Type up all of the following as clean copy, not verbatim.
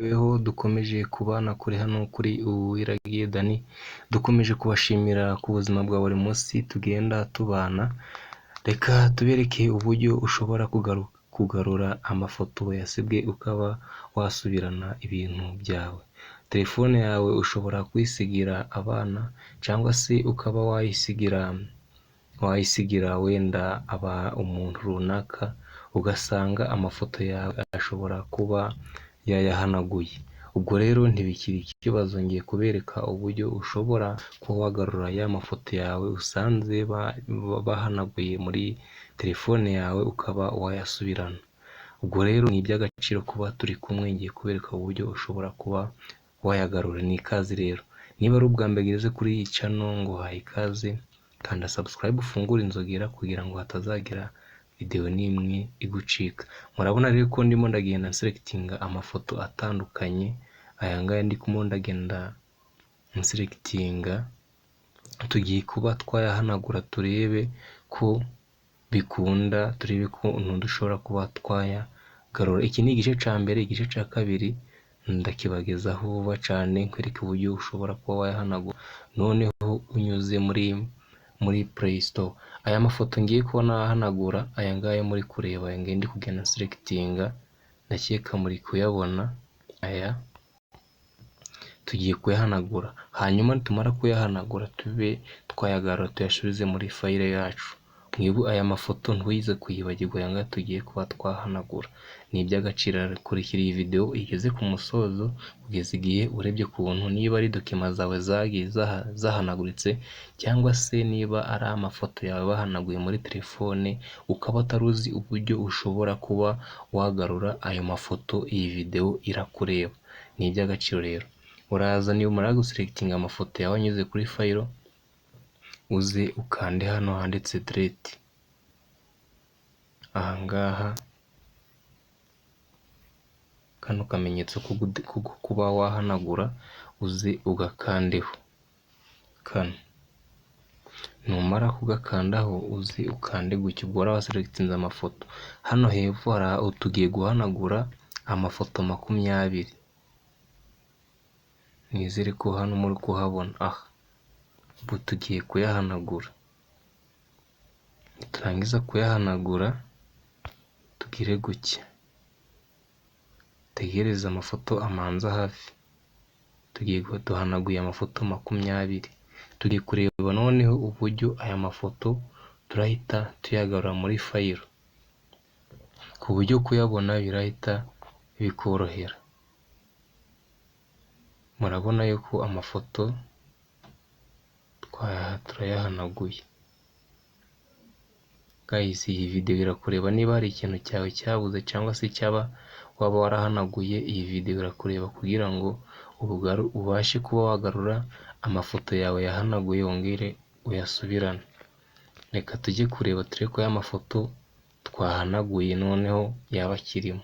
Weho dukomeje kubana kuri hano kuri Uwiragiye Dany, dukomeje kubashimira ku buzima bwa buri munsi tugenda tubana. Reka tubereke uburyo ushobora kugarura amafoto yasibwe ukaba wasubirana ibintu byawe. Telefone yawe ushobora kuyisigira abana cyangwa se ukaba wayisigira wenda umuntu runaka, ugasanga amafoto yawe ashobora kuba yayahanaguye. Ubwo rero ntibikiri ikibazo, ngiye kubereka uburyo ushobora kuba wagarura ya mafoto yawe usanze bahanaguye muri telefone yawe ukaba wayasubirana. Ubwo rero ni iby'agaciro kuba turi kumwe, ngiye kubereka uburyo ushobora kuba wayagarura. Ni ikaze rero, niba ari ubwa mbere ugeze kuri iyi channel ngo haye ikaze, kanda subscribe ufungure inzogera kugira ngo hatazagira video n'imwe igucika. Murabona rero ko ndimo ndagenda selectinga amafoto atandukanye. Aya ngaya ndimo ndagenda selectinga, tugiye kuba twayahanagura turebe ko bikunda, turebe ko dushobora kuba twayagarura. Iki ni igice cya mbere. Igice cya kabiri ndakibagezaho vuba cyane, nkwereka uburyo ushobora kuba wayahanagura noneho unyuze muri Play Store. Aya mafoto ngiye kubona ahanagura, aya ngaya muri kureba, aya ngaya ndi kugenda selectinga, ndakeka muri kuyabona. Aya tugiye kuyahanagura, hanyuma nitumara kuyahanagura tube twayagarura tuyasubize muri file yacu. Aya mafoto ntuyize kuyibagirwa, aya ngaya tugiye kuba twahanagura. Ni iby'agaciro. Kurikira iyi video igeze ku musozo kugeza igihe urebye kuntu niba ari dokima zawe zagiye zahanaguritse, cyangwa se niba ari amafoto yawe bahanaguye muri telefone ukaba utaruzi uburyo ushobora kuba wagarura ayo mafoto. Iyi video irakureba, ni iby'agaciro rero. Uraza niba umara guselectinga amafoto yawe anyuze kuri file, uze ukande hano handitse delete. Ahangaha kano kamenyetso ko kuba wahanagura, uze ugakandeho kano. Numara kugakandaho uze ukande gutyo. Ubwo waba waselectinze amafoto. Hano hepfo tugiye guhanagura amafoto 20. Nizere ko hano muri kuhabona. Ubu tugiye kuyahanagura. Turangiza kuyahanagura tugire gutya, tegereza amafoto amanza hafi. Duhanaguye amafoto 20. Tugiye kureba noneho uburyo aya mafoto turahita tuyagarura muri file, ku buryo kuyabona birahita bikorohera. Murabona yuko amafoto turayahanaguye. Guys, iyi video irakureba. Niba hari ikintu cyawe cyabuze cyangwa se waba warahanaguye, iyi video irakureba kugira ngo ubashe kuba wagarura amafoto yawe yahanaguye wongere uyasubirane. Reka tujye kureba turebe ko y'amafoto twahanaguye noneho yaba akirimo.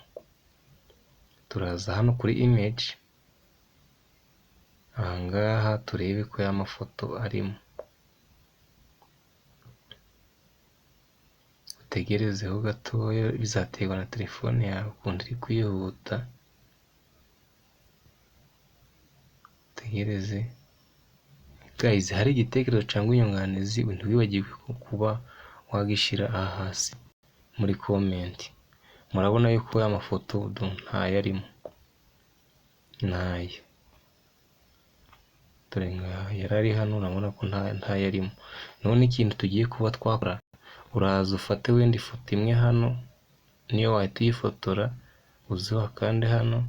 Turaza hano kuri image, ahangaha turebe ko y'amafoto arimo. Utegerezeho gatoya, bizaterwa na telefone yawe ukuntu iri kwihuta. Tegereze. Guys, hari igitekerezo cyangwa inyunganizi ntiwibagirwe kuba wagishyira aha hasi muri comment. Murabona yuko aya mafoto ntayo arimo, ntayo. Dore ngaha yari ari hano, urabona ko ntayo arimo. None ikintu tugiye kuba twakora, uraza ufate wenda ifoto imwe hano, niyo wahita uyifotora, uze wakande hano,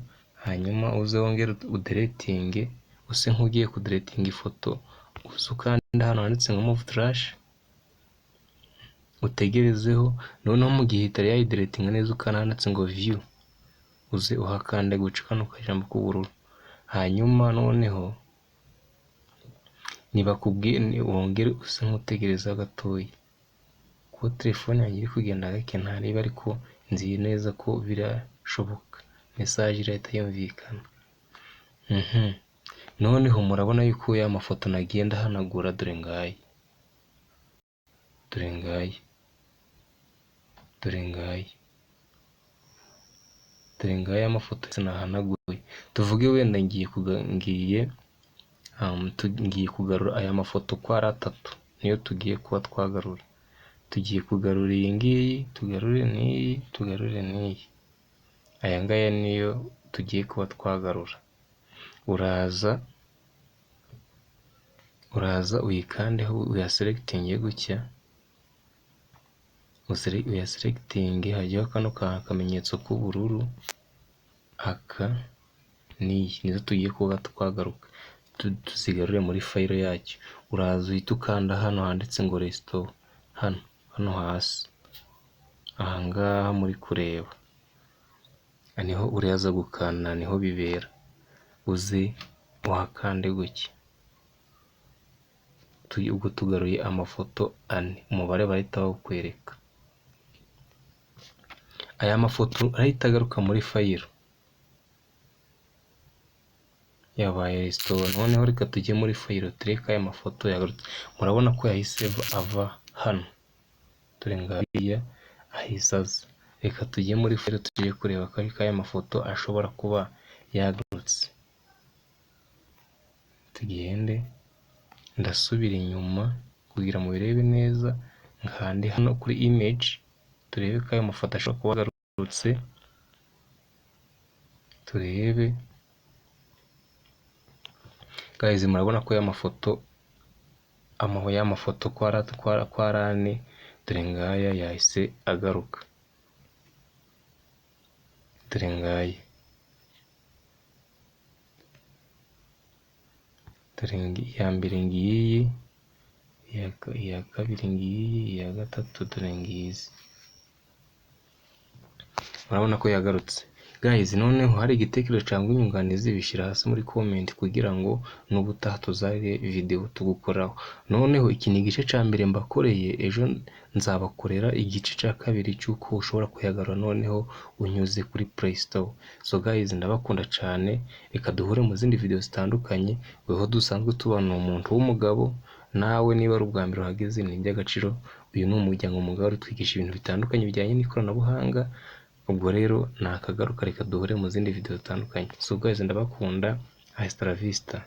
hanyuma uze wongere udeletinge, use nk'ugiye kudeletinga ifoto. Uze ukande hano handitse ngo move trash, utegerezeho. Noneho mu gihe itari yayideletinga neza, ukanda handitse ngo view, uze uhakande guca kano kajambo k'ubururu. Hanyuma noneho nibakubwiye wongere use nk'utegereza gatoya, kuko telefone yanjye iri kugenda gake ntareba, ariko nzi neza ko birashoboka, message irahita yumvikana. Noneho murabona yuko ya mafoto nagiye ndahanagura, dore ngaye, dore ngaya amafoto sinahanaguye. Tuvuge wenda ngiye kugarura aya mafoto uko ari 3 niyo tugiye kuba twagarura. Tugiye kugarura iyi ngiyi, tugarure n'iyi, tugarure n'iyi. Aya ngaya niyo tugiye kuba twagarura. Uraza uyikandeho, uyaselectinge gutya, uyaselectinge, hajyaho kano akamenyetso k'ubururu, aka n'iyi nizo tugiye kuba twagaruka tuzigarure muri fayilo yacyo. Uraza uhita ukanda hano handitse ngo restore, hano hasi ahangaha muri kureba, niho uraza gukanda, niho bibera. Uze uhakande gutya. Ubwo tugaruye amafoto 4, umubare bahita bawukwereka. Aya mafoto arahita agaruka muri fayilo, yabaye restore. Noneho reka tujye muri fayilo tureke aya mafoto yagarutse. Murabona ko yahise ava hano, dore ngariya ahise aza. Reka tujye muri fayilo tugiye kureba ko aya mafoto ashobora kuba yagarutse. Tugende, ndasubira inyuma kugira ngo birebe neza, nkande hano kuri image turebe ko ayo mafoto ashobora kuba agarutse. Turebe guys, murabona ko aya mafoto ko ari 4, dore ngaya yahise agaruka. Dore ngaya, dore iya mbere ngiyi, iya kabiri ngiyi, iya gatatu dore ngizi. Murabona ko yagarutse. Guys, noneho hari igitekerezo cyangwa inyunganizi, bishyira hasi muri comment kugira ngo n'ubutaha tuzare video tugukoraho. Noneho iki ni igice cya mbere mbakoreye, ejo nzabakorera igice cya kabiri cy'uko ushobora kuyagarura noneho unyuze kuri Play Store. So guys, ndabakunda cyane, reka duhure mu zindi video zitandukanye. Weho dusanzwe tubana umuntu w'umugabo, nawe niba ari ubwa mbere uhageze ni iby'agaciro. Uyu ni umuryango mugari utwigisha ibintu bitandukanye bijyanye n'ikoranabuhanga. Ubwo rero nakagaruka, reka duhure mu zindi video zitandukanye. So guys, ndabakunda, hasta la vista.